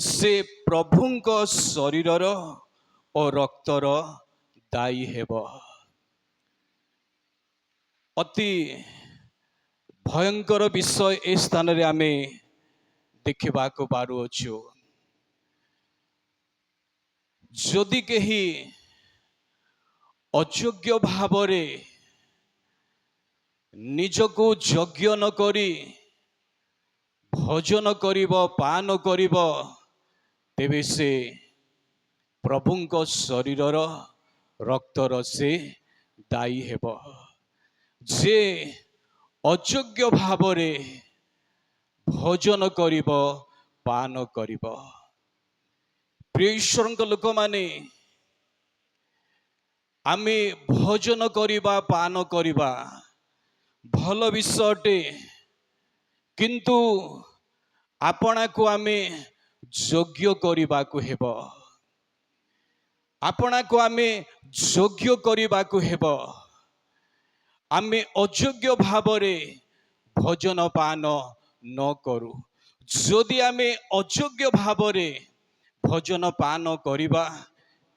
से प्रभुंक शरीरर और रक्तर दायी हेब। अति भयंकर विषय ए स्थान रे आमे देखा पारुअछु। जदि केही अयोग्य भावरे निजको यज्ञ न करी भोजन करिब पान करिब तेबे से प्रभुंक शरीरर रक्तर से दायी हेब। जे अयोग्य भावरे भोजन करिब पान करिब। प्रिय ईश्वरक लोक माने आमे भोजन करिबा पान करिबा भल विषयटे, किंतु आपना को आमे योग्य करिबा को हेब। आपना को आमे योग्य करिबा को हेब। आमे अयोग्य भावरे भोजन पान न करू। जदि आमे अयोग्य भावरे भोजन पान करिबा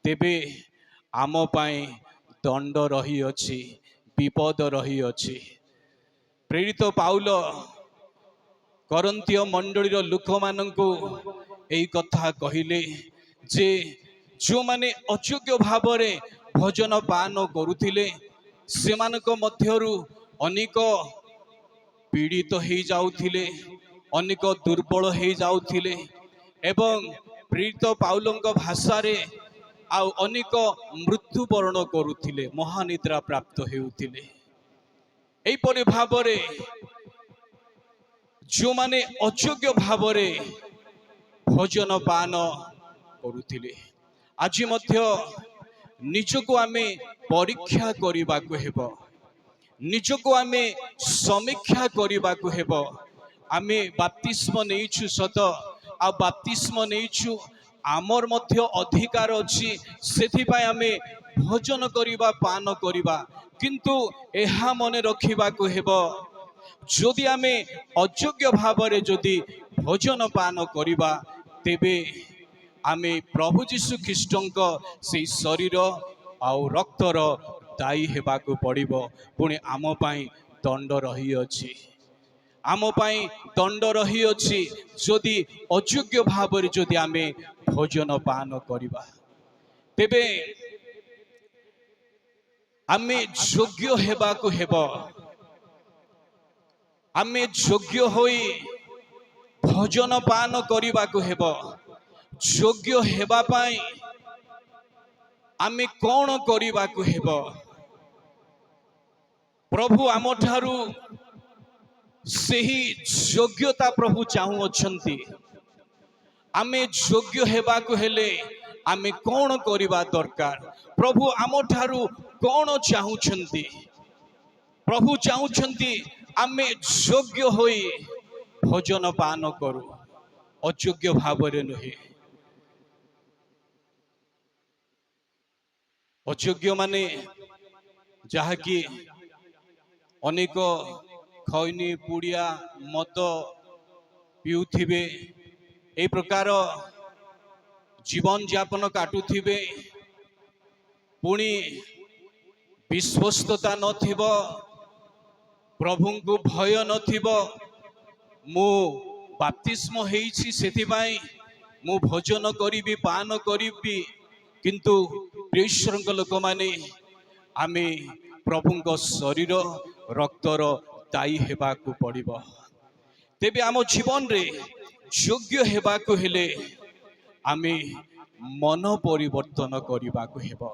तेबे आम पाई दंड रही अछि, विपद रही अछि। प्रेरित पाउल करंतिय मंडलीर लोक माननकु एई कथा कहिले जे जो माने अयोग्य भावरे भोजन पान करुथिले सेमानक मध्यरु अनेक पीड़ित हो जाउथिले, अनेक दुर्बल हो जाउथिले एवं प्रेरित पाउलंक भाषा रे आउ अनेक मृत्युवरण करुथिले, महानिद्रा प्राप्त हेउथिले। एपरि भावरे जो माने अयोग्य भावरे भोजन पान करुथिले आज मध्य निजको आमे परीक्षा करिबा को हेबो, निजको आमे समीक्षा करिबा को हेबो। आमे बाप्तिस्म नेइछु सत, आ बाप्तिस्म नेइछु आमर मध्य अधिकार अछि, सेथि पाई आमे भोजन करिबा पान करिबा, किंतु एहा मने रखिबा को हेबो जदि आमे अयोग्य भावरे जदि भोजन पान करिबा तेबे आमे प्रभु जीशु ख्रीष्टंक से शरीर आउ रक्तर दायी हेबा को पड़िबो। पुणी आम पाई दंड रही अछि, आम पाई दंड रही अछि जदि अयोग्य भावरे जदि आमे भोजन पान करिबा तेबे आमे योग्य हेबा को हेबो। आमे योग्य होई भोजन पान करिबा को हेबो। योग्य हेबा पाई आमे कौन करिबा को हेबो? प्रभु आम ठारू सही योग्यता प्रभु चाहू अछंती। आमे योग्य हेबा को हेले आमे कौन करिबा दरकार? प्रभु आम ठारू कौन चाहूछंती? प्रभु चाहूछंती आमे योग्य होई भोजन पान करू, अयोग्य भावरे नुहे। अयोग्य माने जहाँकि अनेक खैनी पुड़िया मद पिउथिबे, ए प्रकार जीवन यापन काटुथिबे, पुणी विश्वस्तता नथिबो, प्रभु को भय नथिबो। मु बाप्तिस्म हेइछि सेथिबाई मु भोजन करिबी पान करिबी, किंतु ईश्वरक लोक माने आमे प्रभुंक शरीर रक्तर दायी हेबा को पड़िबो। तेबे आम जीवन रे योग्य हेबा को हेले आमे मन परिवर्तन करिबा को हेबो।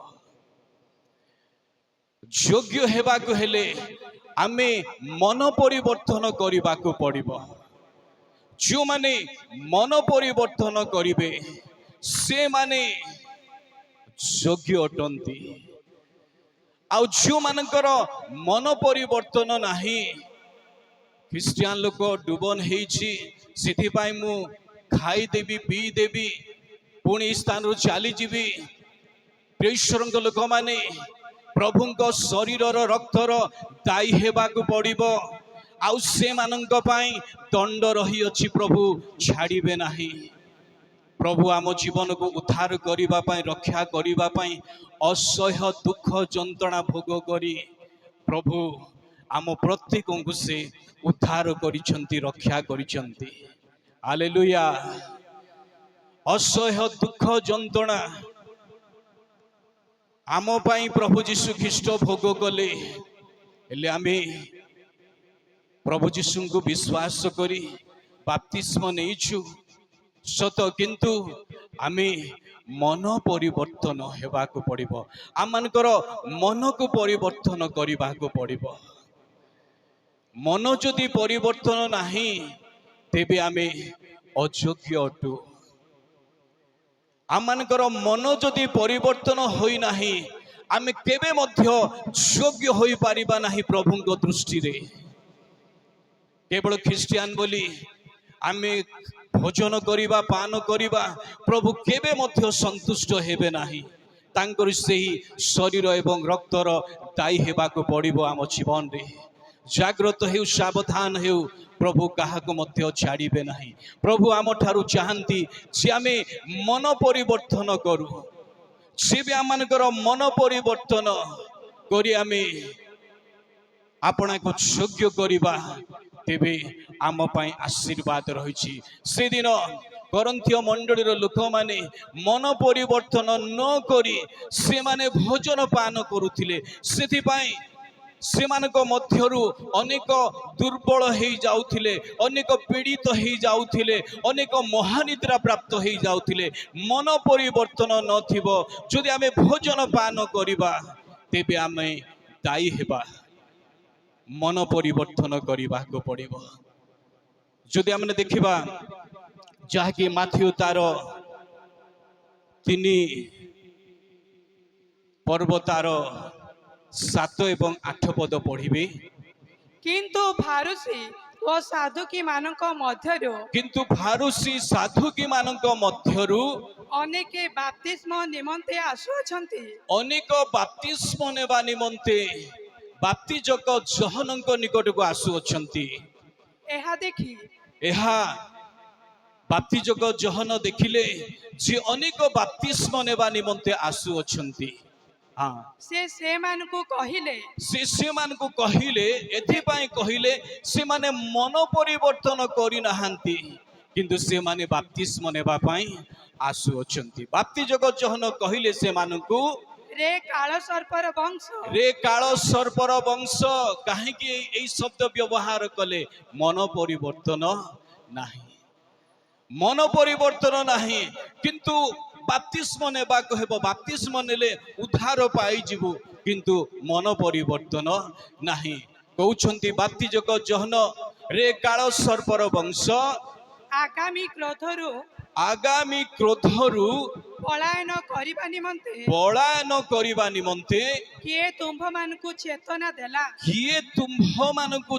योग्य हेबा को हेले आमे मन परिवर्तन करिबा को पड़िबो। जो माने मन परिवर्तन करिवे से माने योग्य अटंती। आउ जो मानकर मन परिवर्तन नाही, ख्रिस्टियान लोक डुबन हेइछि सेथिपाई मु खाई देबी पी देबी पुणी स्थान रु चली जीवी। ईश्वरक लोक माने प्रभुंक शरीरर रक्तर दायी हेबा को पड़िबो। आउ से मानंक पाई दंड रही अछि, प्रभु छाड़िबे नाही। प्रभु आम जीवन को उद्धार करने रक्षा करने असह्य दुख जंत्रणा भोग करी प्रभु आम प्रत्येक को से उद्धार करिसेंती रक्षा करिसेंती। हालेलुया। असह्य दुख जंत्रणा आम पाई प्रभु जीशु ख्रीष्ट भोग कले हेले आमे प्रभु जीशु को विश्वास करी बाप्तिस्म नेइछु सत किंतु आमे मन परिवर्तन हेबाकु पड़िबो। आम मानकर मन को परिवर्तन करबाकु पड़िबो। मन जदि परिवर्तन नाही तेबे आमे अयोग्य अटु। आम मानकर मन जदि परिवर्तन होई नाही आमे केबे मध्य योग्य होई पारिबा नाही प्रभुଙ୍କ दृष्टि रे। केवल ख्रिस्टियान बोली आमे भोजन करिबा पान करिबा प्रभु केबे मध्य संतुष्ट हेबे नाही। तांकर सेही शरीर एवं रक्तर दायी हेबाकु पड़िबो। आम जीवन रे जाग्रत हेउ सावधान हेउ प्रभु काहाको मध्य छाड़िबे नाही। प्रभु आम ठारू चाहंती जे आमे मन परिवर्तन करू से भी आम मानकर मन परिवर्तन करी आमे आपना को योग्य करिबा तेबे आम पाई आशीर्वाद रही। से दिन करंथिय मंडली लोक माने मन परिवर्तन न करी से माने भोजन पान करुथिले सेथि पाई सेमानक मध्यरु अनेक दुर्बल हो जाउथिले, अनेक पीड़ित हो जाउथिले, अनेक महानिद्रा प्राप्त हो जाउथिले। मन परिवर्तन नथिबो जदि आमे भोजन पान करिबा तेबे आमे दायी हेबा। मन परिवर्तन करबा को पड़िबो। जदि आमे देखिबा जहाँकि माथ्यू तार 3 पर्व तार 7 एवं 8 पद पढ़िबे। किंतु फारुसी ओ साधुकी मानक मध्यरु अनेके बाप्तिस्म निमंते आसुअछंती। अनेक बाप्तिस्म नेबा निमंते बाप्तिजक जहनक निकट को आसुअछंती। एहा बाप्तिजक जहन देखिले जे अनेक बाप्तिस्म नेबा निमंते आसुअछंती। हाँ से मान को कहिले एथिपाई कहिले से माने मन परिवर्तन करि नाहंती किंतु से माने बाप्तिस्म नेबा पाई आसुअछंती। बाप्तिजक जहन कहिले से मानकु रे काल सर्पर वंश काहे कि एई शब्द व्यवहार कले मन परिवर्तन नाही। मन परिवर्तन नाही किंतु बाप्तिस्म नेबा कहबो। बाप्तिस्म नेले उद्धार पाई जिवु किंतु मन परिवर्तन नाही। कहउछंती बाप्तिजक जहन रे काल सर्पर वंश आगामी क्रोधरु पलायन करिबा निमंते किए तुंभ मानकु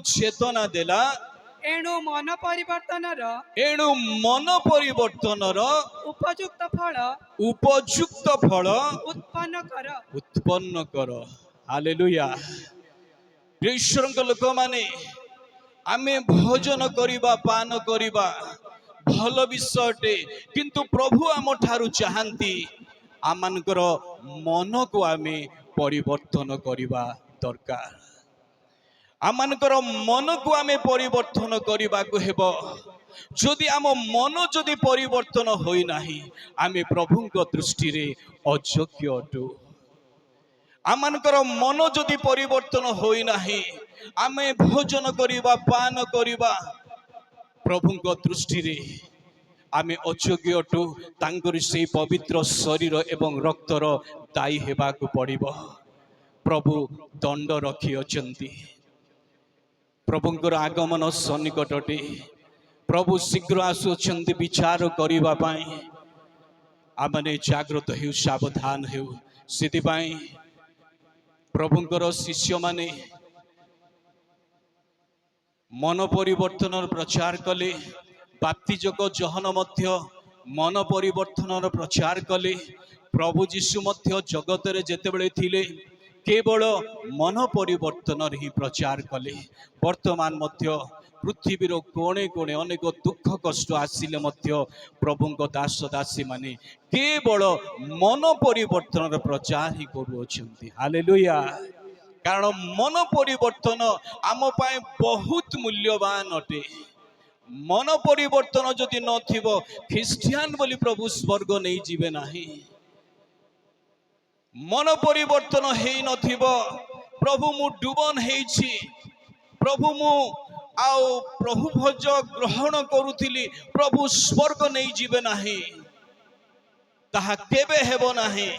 चेतना देला एणु मन परिवर्तनर उपयुक्त फल उत्पन्न कर। हालेलुया। ईश्वरक लोक माने आमे भोजन करिबा पान करिबा भल विषयटे किंतु प्रभु आम ठारू चाहंती आमानकर मन को आमे परिवर्तन करिबा दरकार। आमानकर मन को आमे परिवर्तन करिबा को हेबो। जदि आम मन जदि परिवर्तन होई नाही आमे प्रभुଙ୍କ दृष्टि रे अयोग्य अटु। आमानकर मन जदि परिवर्तन होई नाही आमे भोजन करिबा पान करिबा प्रभुଙ୍କ दृष्टि रे आमे अयोग्य अटु। तांकर से पवित्र शरीर एवं रक्तर दायी हेबा को पड़िबो। प्रभु दंड रखी अछंती। प्रभुंकर आगमन सन्निकटटे। प्रभु शीघ्र आसुछंती विचार करिबा पाई। आमने जागृत हेउ सावधान हेउ। सेति पाई प्रभुंकर शिष्य माने मन परिवर्तन प्रचार कले। बाप्तिजक जहन मध्य मन परिवर्तन प्रचार कले। प्रभु जीशु मध्य जगत रे जेतेबेले थिले केवल मन परिवर्तन ही प्रचार कले। वर्तमान मध्य ପୃଥିବୀର କୋଣେ କୋଣେ ଅନେକ ଦୁଃଖ କଷ୍ଟ ଆସିଲେ ମଧ୍ୟ ପ୍ରଭୁଙ୍କ ଦାସ ଦାସୀ ମାନେ କେବଳ ମନ ପରିବର୍ତ୍ତନର ପ୍ରଚାର ହିଁ କରୁଅଛନ୍ତି। ହାଲେଲୁୟା। କାରଣ ମନ ପରିବର୍ତ୍ତନ ଆମ ପାଇଁ ବହୁତ ମୂଲ୍ୟବାନ ଅଟେ। ମନ ପରିବର୍ତ୍ତନ ଯଦି ନଥିବ ଖ୍ରୀଷ୍ଟିଆନ ବୋଲି ପ୍ରଭୁ ସ୍ୱର୍ଗ ନେଇଯିବେ ନାହିଁ। ମନ ପରିବର୍ତ୍ତନ ହେଇନଥିବ, ପ୍ରଭୁ ମୁଁ ଡୁବନ ହେଇଛି, ପ୍ରଭୁ ମୁଁ ଆଉ ପ୍ରଭୁ ଭୋଜ ଗ୍ରହଣ କରୁଥିଲି, ପ୍ରଭୁ ସ୍ୱର୍ଗ ନେଇଯିବେ ନାହିଁ, ତାହା କେବେ ହେବ ନାହିଁ।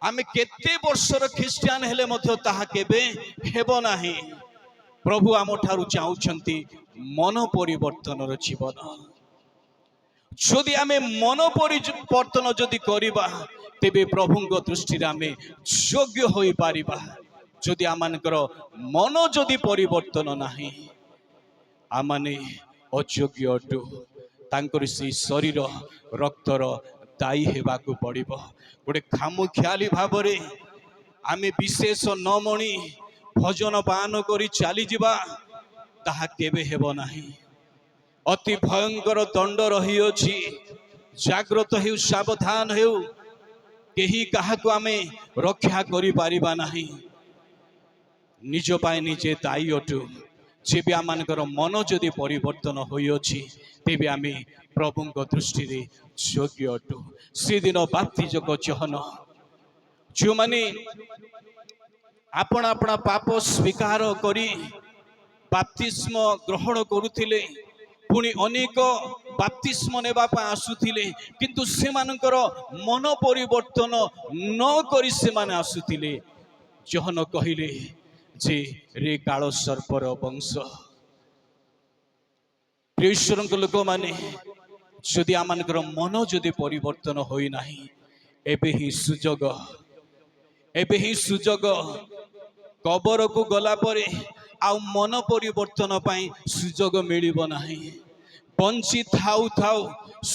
ଆମେ କେତେ ବର୍ଷର ଖ୍ରୀଷ୍ଟିଆନ ହେଲେ ମଧ୍ୟ ତାହା କେବେ ହେବ ନାହିଁ। ପ୍ରଭୁ ଆମ ଠାରୁ ଚାହୁଁଛନ୍ତି ମନ ପରିବର୍ତ୍ତନର ଜୀବନ। ଯଦି ଆମେ ମନ ପରିବର୍ତ୍ତନ ଯଦି କରିବା ତେବେ ପ୍ରଭୁଙ୍କ ଦୃଷ୍ଟିରେ ଆମେ ଯୋଗ୍ୟ ହୋଇପାରିବା। ଯଦି ଆମମାନଙ୍କର ମନ ଯଦି ପରିବର୍ତ୍ତନ ନାହିଁ, ଆମମାନେ ଅଯୋଗ୍ୟ ଅଟୁ। ତାଙ୍କର ସେଇ ଶରୀର ରକ୍ତର ଦାୟୀ ହେବାକୁ ପଡ଼ିବ। ଗୋଟେ ଖାମଖିଆଲି ଭାବରେ ଆମେ ବିଶେଷ ନ ମଣି ଭଜନ ପାନ କରି ଚାଲିଯିବା, ତାହା କେବେ ହେବ ନାହିଁ। ଅତି ଭୟଙ୍କର ଦଣ୍ଡ ରହିଅଛି। ଜାଗ୍ରତ ହେଉ, ସାବଧାନ ହେଉ। କେହି କାହାକୁ ଆମେ ରକ୍ଷା କରିପାରିବା ନାହିଁ। ନିଜ ପାଇଁ ନିଜେ ଦାୟୀ ଅଟୁ। ଯେବେ ଆମମାନଙ୍କର ମନ ଯଦି ପରିବର୍ତ୍ତନ ହୋଇଅଛି ତେବେ ଆମେ ପ୍ରଭୁଙ୍କ ଦୃଷ୍ଟିରେ ଯୋଗ୍ୟ ଅଟୁ। ସେଦିନ ବାପ୍ତିଜକ ଯୋହନ, ଯେଉଁମାନେ ଆପଣା ଆପଣା ପାପ ସ୍ୱୀକାର କରି ବାପ୍ତିସ୍ମ ଗ୍ରହଣ କରୁଥିଲେ, ପୁଣି ଅନେକ ବାପ୍ତିସ୍ମ ନେବା ପାଇଁ ଆସୁଥିଲେ, କିନ୍ତୁ ସେମାନଙ୍କର ମନ ପରିବର୍ତ୍ତନ ନ କରି ସେମାନେ ଆସୁଥିଲେ। ଯୋହନ କହିଲେ ଯେ ରେ କାଳ ସର୍ପର ବଂଶ। ଈଶ୍ୱରଙ୍କ ଲୋକମାନେ, ଯଦି ଆମମାନଙ୍କର ମନ ଯଦି ପରିବର୍ତ୍ତନ ହୋଇନାହିଁ, ଏବେ ହିଁ ସୁଯୋଗ, ଏବେ ହିଁ ସୁଯୋଗ। କବରକୁ ଗଲା ପରେ ଆଉ ମନ ପରିବର୍ତ୍ତନ ପାଇଁ ସୁଯୋଗ ମିଳିବ ନାହିଁ। ବଞ୍ଚି ଥାଉ ଥାଉ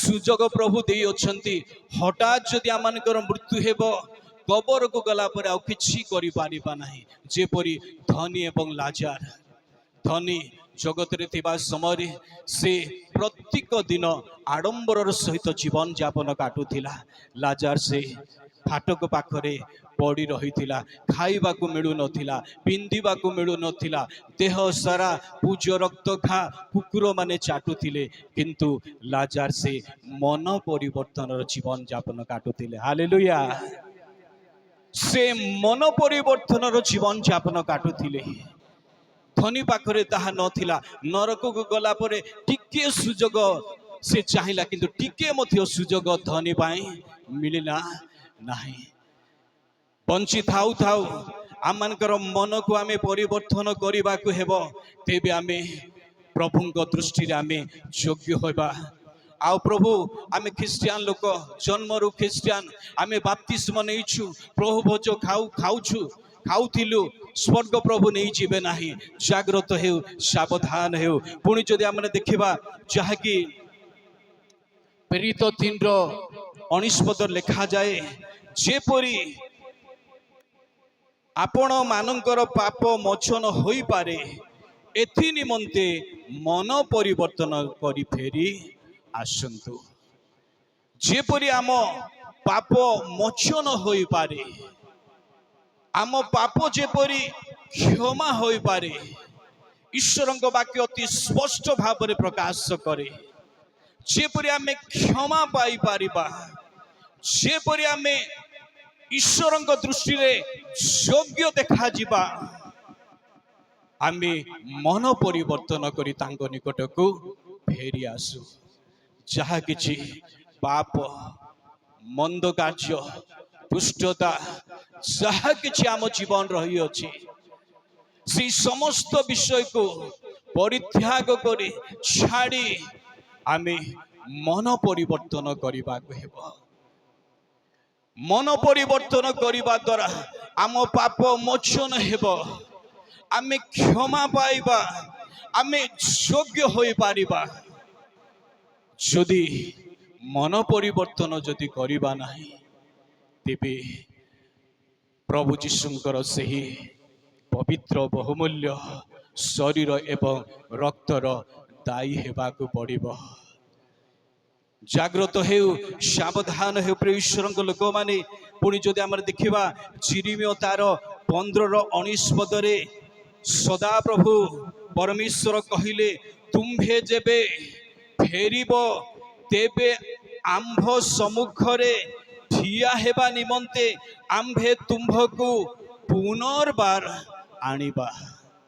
ସୁଯୋଗ ପ୍ରଭୁ ଦେଇଅଛନ୍ତି। ହଠାତ୍ ଯଦି ଆମମାନଙ୍କର ମୃତ୍ୟୁ ହେବ, କବରକୁ ଗଲା ପରେ ଆଉ କିଛି କରିପାରିବା ନାହିଁ। ଯେପରି ଧନୀ ଏବଂ ଲାଜାର। ଧନୀ ଜଗତରେ ଥିବା ସମୟରେ ସେ ପ୍ରତ୍ୟେକ ଦିନ ଆଡ଼ମ୍ବରର ସହିତ ଜୀବନ ଯାପନ କାଟୁଥିଲା। ଲାଜାର ସେ ଫାଟକ ପାଖରେ ପଡ଼ି ରହିଥିଲା। ଖାଇବାକୁ ମିଳୁନଥିଲା, ପିନ୍ଧିବାକୁ ମିଳୁନଥିଲା, ଦେହ ସାରା ପୂଜ ରକ୍ତ ଘା କୁକୁର ମାନେ ଚାଟୁଥିଲେ, କିନ୍ତୁ ଲାଜାର ସେ ମନ ପରିବର୍ତ୍ତନର ଜୀବନ ଯାପନ କାଟୁଥିଲେ। ହାଲେଲୁୟା। ସେ ମନ ପରିବର୍ତ୍ତନର ଜୀବନ ଯାପନ କାଟୁଥିଲେ। ଧନୀ ପାଖରେ ତାହା ନଥିଲା। ନରକକୁ ଗଲା ପରେ ଟିକେ ସୁଯୋଗ ସେ ଚାହିଁଲା, କିନ୍ତୁ ଟିକେ ମଧ୍ୟ ସୁଯୋଗ ଧନୀ ପାଇଁ ମିଳିଲା ନାହିଁ। ବଞ୍ଚି ଥାଉ ଥାଉ ଆମମାନଙ୍କର ମନକୁ ଆମେ ପରିବର୍ତ୍ତନ କରିବାକୁ ହେବ, ତେବେ ଆମେ ପ୍ରଭୁଙ୍କ ଦୃଷ୍ଟିରେ ଆମେ ଯୋଗ୍ୟ ହେବା। ଆଉ ପ୍ରଭୁ, ଆମେ ଖ୍ରୀଷ୍ଟିଆନ ଲୋକ, ଜନ୍ମରୁ ଖ୍ରୀଷ୍ଟିଆନ, ଆମେ ବାପ୍ତିସ୍ମ ନେଇଛୁ, ପ୍ରଭୁ ଭୋଜ ଖାଉଛୁ, ଖାଉଥିଲୁ, ସ୍ୱର୍ଗ ପ୍ରଭୁ ନେଇଯିବେ ନାହିଁ। ଜାଗ୍ରତ ହେଉ, ସାବଧାନ ହେଉ। ପୁଣି ଯଦି ଆମେ ଦେଖିବା, ଯାହାକି ପ୍ରେରିତ 3ର 19 ପଦରେ ଲେଖାଯାଏ, ଯେପରି ଆପଣ ମାନଙ୍କର ପାପ ମୋଚନ ହୋଇପାରେ, ଏଥି ନିମନ୍ତେ ମନ ପରିବର୍ତ୍ତନ କରି ଫେରି ଆସନ୍ତୁ। ଯେପରି ଆମ ପାପ ମୋଚନ ହୋଇପାରେ, ଆମ ପାପ ଯେପରି କ୍ଷମା ହୋଇପାରେ, ଈଶ୍ୱରଙ୍କ ବାକ୍ୟ ଅତି ସ୍ପଷ୍ଟ ଭାବରେ ପ୍ରକାଶ କରେ। ଯେପରି ଆମେ କ୍ଷମା ପାଇପାରିବା, ଯେପରି ଆମେ ଈଶ୍ୱରଙ୍କ ଦୃଷ୍ଟିରେ ଯୋଗ୍ୟ ଦେଖାଯିବା, ଆମେ ମନ ପରିବର୍ତ୍ତନ କରି ତାଙ୍କ ନିକଟକୁ ଫେରି ଆସୁ। ଯାହା କିଛି ପାପ, ମନ୍ଦ କାର୍ଯ୍ୟ, ଦୁଷ୍ଟତା, ଯାହା କିଛି ଆମ ଜୀବନ ରହିଅଛି, সেই সমস্ত বিষয়କୁ ପରିତ୍ୟାଗ କରି ଛାଡ଼ି ଆମେ ମନ ପରିବର୍ତ୍ତନ କରିବାକୁ ହେବ। ମନ ପରିବର୍ତ୍ତନ କରିବା ଦ୍ୱାରା ଆମ ପାପ ମୋଚନ ହେବ, ଆମେ କ୍ଷମା ପାଇବା, ଆମେ ଯୋଗ୍ୟ ହୋଇପାରିବା। ଯଦି ମନ ପରିବର୍ତ୍ତନ ଯଦି କରିବା ନାହିଁ, ତେବେ ପ୍ରଭୁ ଯୀଶୁଙ୍କର ସେହି ପବିତ୍ର ବହୁମୂଲ୍ୟ ଶରୀର ଏବଂ ରକ୍ତର ଦାୟୀ ହେବାକୁ ପଡ଼ିବ। ଜାଗ୍ରତ ହେଉ, ସାବଧାନ ହେଉ ପ୍ରିୟ ଈଶ୍ୱରଙ୍କ ଲୋକମାନେ। ପୁଣି ଯଦି ଆମର ଦେଖିବା ଚିରିମିୟ ତାର 15:19 ସଦାପ୍ରଭୁ ପରମେଶ୍ୱର କହିଲେ, ତୁମ୍ଭେ ଯେବେ ଫେରିବ ତେବେ ଆମ୍ଭ ସମ୍ମୁଖରେ ଠିଆ ହେବା ନିମନ୍ତେ ଆମ୍ଭେ ତୁମ୍ଭକୁ ପୁନର୍ବାର ଆଣିବା।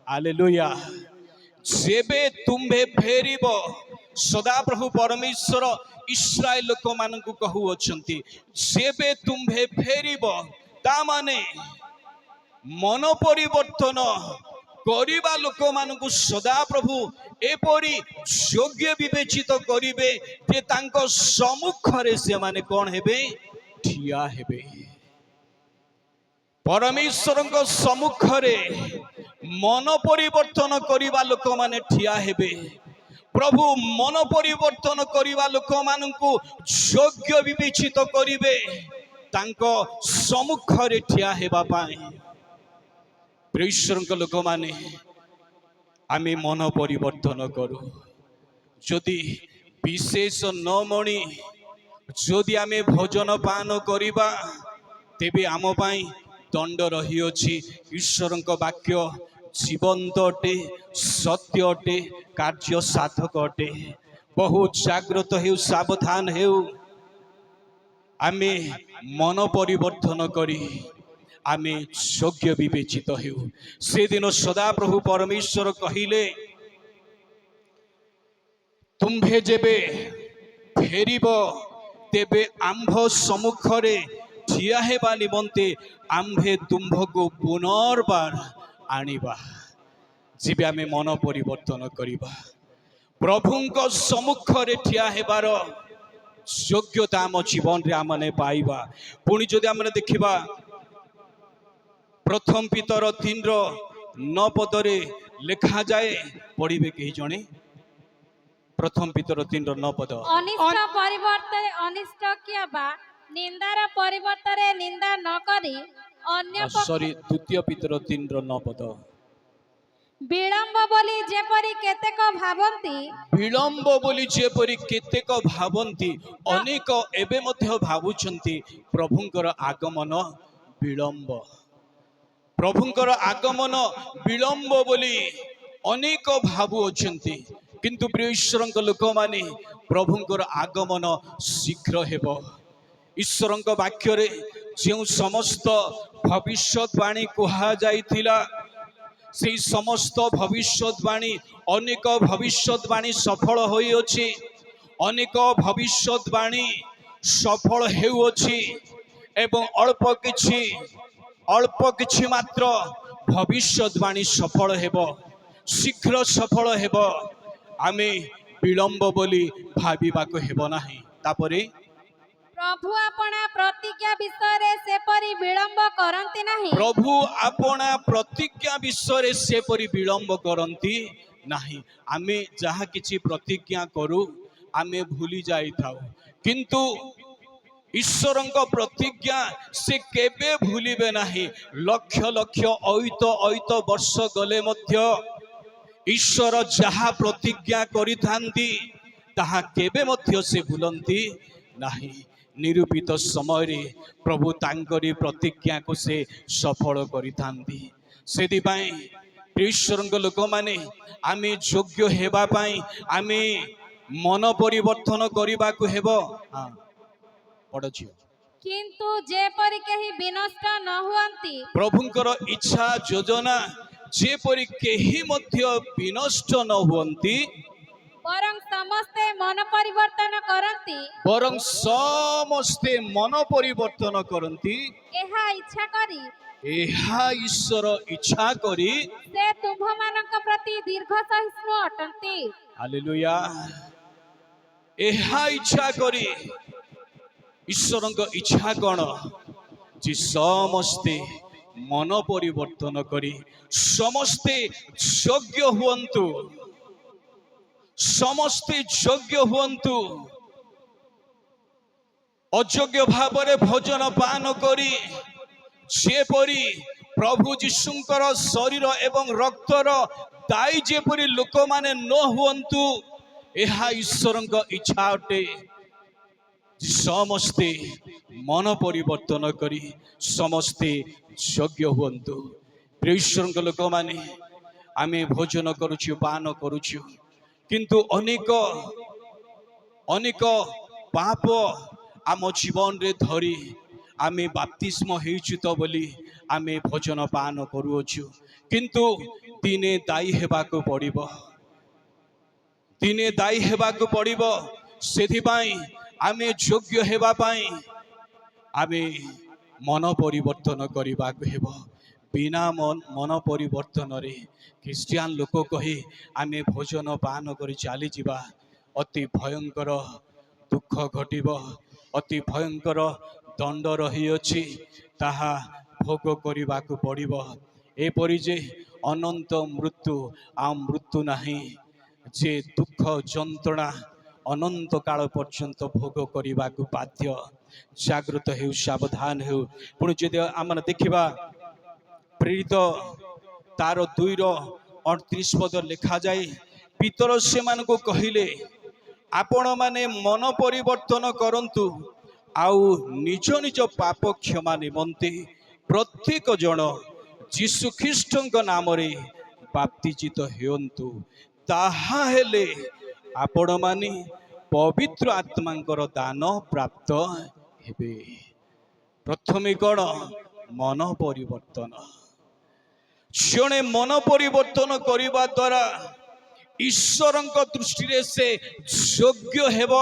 ହାଲେଲୁୟା। ଯେବେ ତୁମ୍ଭେ ଫେରିବ, ସଦାପ୍ରଭୁ ପରମେଶ୍ୱର ଇସ୍ରାଏଲ ଲୋକମାନଙ୍କୁ କହୁଅଛନ୍ତି, ଯେବେ ତୁମ୍ଭେ ଫେରିବ, ତା ମାନେ ମନ ପରିବର୍ତ୍ତନ କରିବା ଲୋକମାନଙ୍କୁ ସଦାପ୍ରଭୁ ଏପରି ଯୋଗ୍ୟ ବିବେଚିତ କରିବେ ଯେ ତାଙ୍କ ସମ୍ମୁଖରେ ସେମାନେ କଣ ହେବେ? ଠିଆ ହେବେ। ପରମେଶ୍ୱରଙ୍କ ସମ୍ମୁଖରେ ମନ ପରିବର୍ତ୍ତନ କରିବା ଲୋକମାନେ ଠିଆ ହେବେ। ପ୍ରଭୁ ମନ ପରିବର୍ତ୍ତନ କରିବା ଲୋକମାନଙ୍କୁ ଯୋଗ୍ୟ ବିବେଚିତ କରିବେ ତାଙ୍କ ସମ୍ମୁଖରେ ଠିଆ ହେବା ପାଇଁ। ଈଶ୍ୱରଙ୍କ ଲୋକମାନେ, ଆମେ ମନ ପରିବର୍ତ୍ତନ କରୁ। ଯଦି ବିଶେଷ ନ ମଣି ଯଦି ଆମେ ଭୋଜନ ପାନ କରିବା, ତେବେ ଆମ ପାଇଁ ଦଣ୍ଡ ରହିଅଛି। ଈଶ୍ୱରଙ୍କ ବାକ୍ୟ ଜୀବନ୍ତ ଅଟେ, ସତ୍ୟ ଅଟେ, କାର୍ଯ୍ୟ ସାଧକ ଅଟେ। ବହୁତ ଜାଗ୍ରତ ହେଉ, ସାବଧାନ ହେଉ। ଆମେ ମନ ପରିବର୍ତ୍ତନ କରି ଆମେ ଯୋଗ୍ୟ ବିବେଚିତ ହେଉ। ସେଦିନ ସଦାପ୍ରଭୁ ପରମେଶ୍ୱର କହିଲେ, ତୁମ୍ଭେ ଯେବେ ଫେରିବ ତେବେ ଆମ୍ଭ ସମ୍ମୁଖରେ ଠିଆ ହେବା ନିମନ୍ତେ ଆମ୍ଭେ ତୁମ୍ଭକୁ ପୁନର୍ବାର ଆଣିବା। ଯେବେ ଆମେ ମନ ପରିବର୍ତ୍ତନ କରିବା, ପ୍ରଭୁଙ୍କ ସମ୍ମୁଖରେ ଠିଆ ହେବାର ଯୋଗ୍ୟତା ଆମ ଜୀବନରେ ଆମେ ପାଇବା। ପୁଣି ଯଦି ଆମେ ଦେଖିବା ପ୍ରଥମ ପିତର 3:9 ଲେଖାଯାଏ, ପଢିବେ କେହି ଜଣେ? ପ୍ରଥମ ପିତର 3:9। ଅନିଷ୍ଟ ପରିବର୍ତ୍ତରେ ଅନିଷ୍ଟ କିବା ନିନ୍ଦାର ପରିବର୍ତ୍ତରେ ନିନ୍ଦା ନ କରି ଅନ୍ୟ ଦ୍ୱିତୀୟ ପିତର 3:9। ବିଳମ୍ବ ବୋଲି ଯେପରି କେତେକ ଭାବନ୍ତି, ବିଳମ୍ବ ବୋଲି ଯେପରି କେତେକ ଭାବନ୍ତି, ଅନେକ ଏବେ ମଧ୍ୟ ଭାବୁଛନ୍ତି ପ୍ରଭୁଙ୍କର ଆଗମନ ବିଳମ୍ବ। ପ୍ରଭୁଙ୍କର ଆଗମନ ବିଳମ୍ବ ବୋଲି ଅନେକ ଭାବୁଅଛନ୍ତି। କିନ୍ତୁ ପ୍ରିୟ ଈଶ୍ୱରଙ୍କ ଲୋକମାନେ, ପ୍ରଭୁଙ୍କର ଆଗମନ ଶୀଘ୍ର ହେବ। ଈଶ୍ୱରଙ୍କ ବାକ୍ୟରେ ଯେଉଁ ସମସ୍ତ ଭବିଷ୍ୟତବାଣୀ କୁହାଯାଇଥିଲା, ସେହି ସମସ୍ତ ଭବିଷ୍ୟତବାଣୀ, ଅନେକ ଭବିଷ୍ୟତବାଣୀ ସଫଳ ହୋଇଅଛି। ଅନେକ ଭବିଷ୍ୟତବାଣୀ ସଫଳ ହେଉଅଛି ଏବଂ ଅଳ୍ପ କିଛି ମାତ୍ର ଭବିଷ୍ୟତବାଣୀ ସଫଳ ହେବ, ଶୀଘ୍ର ସଫଳ ହେବ। ଆମେ ବିଳମ୍ବ ବୋଲି ଭାବିବାକୁ ହେବ ନାହିଁ। ତାପରେ ପ୍ରଭୁ ଆପଣା ପ୍ରତିଜ୍ଞା ବିଷୟରେ ସେପରି ବିଳମ୍ବ କରନ୍ତି ନାହିଁ। ପ୍ରଭୁ ଆପଣା ପ୍ରତିଜ୍ଞା ବିଷୟରେ ସେପରି ବିଳମ୍ବ କରନ୍ତି ନାହିଁ। ଆମେ ଯାହା କିଛି ପ୍ରତିଜ୍ଞା କରୁ ଆମେ ଭୁଲି ଯାଇଥାଉ, କିନ୍ତୁ ଈଶ୍ୱରଙ୍କ ପ୍ରତିଜ୍ଞା ସେ କେବେ ଭୁଲିବେ ନାହିଁ। ଲକ୍ଷ ଲକ୍ଷ ଅୟୁତ ବର୍ଷ ଗଲେ ମଧ୍ୟ ଈଶ୍ୱର ଯାହା ପ୍ରତିଜ୍ଞା କରିଥାନ୍ତି ତାହା କେବେ ମଧ୍ୟ ସେ ଭୁଲନ୍ତି ନାହିଁ। ନିରୂପିତ ସମୟରେ ପ୍ରଭୁ ତାଙ୍କରି ପ୍ରତିଜ୍ଞାକୁ ସେ ସଫଳ କରିଥାନ୍ତି। ସେଥିପାଇଁ ଈଶ୍ୱରଙ୍କ ଲୋକମାନେ, ଆମେ ଯୋଗ୍ୟ ହେବା ପାଇଁ ଆମେ ମନ ପରିବର୍ତ୍ତନ କରିବାକୁ ହେବ। ପଢ ଝିଅ। କିନ୍ତୁ ଯେପରି କେହି ବିନଷ୍ଟ ନ ହୁଅନ୍ତି, ପ୍ରଭୁଙ୍କର ଇଚ୍ଛା ଯୋଜନା ଯେପରି କେହି ମଧ୍ୟ ବିନଷ୍ଟ ନ ହୁଅନ୍ତି, ବରଂ ସମସ୍ତେ ମନ ପରିବର୍ତ୍ତନ କରନ୍ତି, ଏହା ଇଚ୍ଛା କରି, ଏହା ଈଶ୍ୱର ଇଚ୍ଛା କରି ସେ ତୁମ୍ଭମାନଙ୍କ ପ୍ରତି ଦୀର୍ଘ ସହିଷ୍ଣୁ ଅଟନ୍ତି। ହାଲେଲୁୟା। ଏହା ଇଚ୍ଛା କରି, ଈଶ୍ୱରଙ୍କ ଇଚ୍ଛା କଣ? ଯେ ସମସ୍ତେ ମନ ପରିବର୍ତ୍ତନ କରି ସମସ୍ତେ ଯୋଗ୍ୟ ହୁଅନ୍ତୁ, ସମସ୍ତେ ଯୋଗ୍ୟ ହୁଅନ୍ତୁ। ଅଯୋଗ୍ୟ ଭାବରେ ଭୋଜନ ପାନ କରି ଯେପରି ପ୍ରଭୁ ଯୀଶୁଙ୍କର ଶରୀର ଏବଂ ରକ୍ତର ଦାୟୀ ଯେପରି ଲୋକମାନେ ନ ହୁଅନ୍ତୁ, ଏହା ଈଶ୍ୱରଙ୍କ ଇଚ୍ଛା ଅଟେ। ସମସ୍ତେ ମନ ପରିବର୍ତ୍ତନ କରି ସମସ୍ତେ ଯୋଗ୍ୟ ହୁଅନ୍ତୁ। ପ୍ରିୟ ଈଶ୍ୱରଙ୍କ ଲୋକମାନେ, ଆମେ ଭୋଜନ କରୁଛୁ, ପାନ କରୁଛୁ, କିନ୍ତୁ ଅନେକ ପାପ ଆମ ଜୀବନରେ ଧରି ଆମେ ବାପ୍ତିସ୍ମ ହେଇଛୁ ତ ବୋଲି ଆମେ ଭୋଜନ ପାନ କରୁଅଛୁ, କିନ୍ତୁ ଦିନେ ଦାୟୀ ହେବାକୁ ପଡ଼ିବ, ଦିନେ ଦାୟୀ ହେବାକୁ ପଡ଼ିବ। ସେଥିପାଇଁ ଆମେ ଯୋଗ୍ୟ ହେବା ପାଇଁ ଆମେ ମନ ପରିବର୍ତ୍ତନ କରିବାକୁ ହେବ। ବିନା ମନ ପରିବର୍ତ୍ତନରେ ଖ୍ରୀଷ୍ଟିଆନ ଲୋକ କହି ଆମେ ଭୋଜନ ପାନ କରି ଚାଲିଯିବା, ଅତି ଭୟଙ୍କର ଦୁଃଖ ଘଟିବ, ଅତି ଭୟଙ୍କର ଦଣ୍ଡ ରହିଅଛି, ତାହା ଭୋଗ କରିବାକୁ ପଡ଼ିବ। ଏପରି ଯେ ଅନନ୍ତ ମୃତ୍ୟୁ ଆଉ ମୃତ୍ୟୁ ନାହିଁ, ଯେ ଦୁଃଖ ଯନ୍ତ୍ରଣା ଅନନ୍ତ କାଳ ପର୍ଯ୍ୟନ୍ତ ଭୋଗ କରିବାକୁ ବାଧ୍ୟ। ଜାଗ୍ରତ ହେଉ, ସାବଧାନ ହେଉ। ପୁଣି ଯଦି ଆମେ ଦେଖିବା ପ୍ରେରିତ ତାର 2:38 ପଦ ଲେଖାଯାଏ, ପିତର ସେମାନଙ୍କୁ କହିଲେ, ଆପଣମାନେ ମନ ପରିବର୍ତ୍ତନ କରନ୍ତୁ ଆଉ ନିଜ ନିଜ ପାପ କ୍ଷମା ନିମନ୍ତେ ପ୍ରତ୍ୟେକ ଜଣ ଯୀଶୁ ଖ୍ରୀଷ୍ଟଙ୍କ ନାମରେ ବାପ୍ତିଜିତ ହେଉନ୍ତୁ। ତାହା ହେଲେ ଆପଣମାନେ ପବିତ୍ର ଆତ୍ମାଙ୍କର ଦାନ ପ୍ରାପ୍ତ ହେବେ। ପ୍ରଥମେ କ'ଣ? ମନ ପରିବର୍ତ୍ତନ। ଜଣେ ମନ ପରିବର୍ତ୍ତନ କରିବା ଦ୍ୱାରା ଈଶ୍ୱରଙ୍କ ଦୃଷ୍ଟିରେ ସେ ଯୋଗ୍ୟ ହେବ।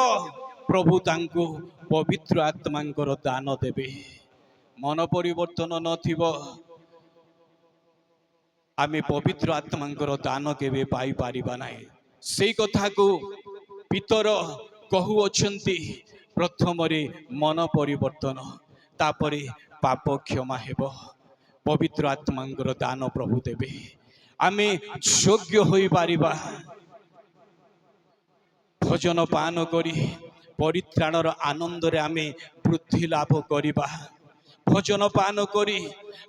ପ୍ରଭୁ ତାଙ୍କୁ ପବିତ୍ର ଆତ୍ମାଙ୍କର ଦାନ ଦେବେ। ମନ ପରିବର୍ତ୍ତନ ନଥିବ, ଆମେ ପବିତ୍ର ଆତ୍ମାଙ୍କର ଦାନ କେବେ ପାଇପାରିବା ନାହିଁ। ସେଇ କଥାକୁ ପିତର କହୁଅଛନ୍ତି। ପ୍ରଥମରେ ମନ ପରିବର୍ତ୍ତନ, ତାପରେ ପାପ କ୍ଷମା ହେବ, ପବିତ୍ର ଆତ୍ମାଙ୍କର ଦାନ ପ୍ରଭୁ ଦେବେ, ଆମେ ଯୋଗ୍ୟ ହୋଇପାରିବା। ଭୋଜନ ପାନ କରି ପରିତ୍ରାଣର ଆନନ୍ଦରେ ଆମେ ବୃଦ୍ଧି ଲାଭ କରିବା। ଭୋଜନ ପାନ କରି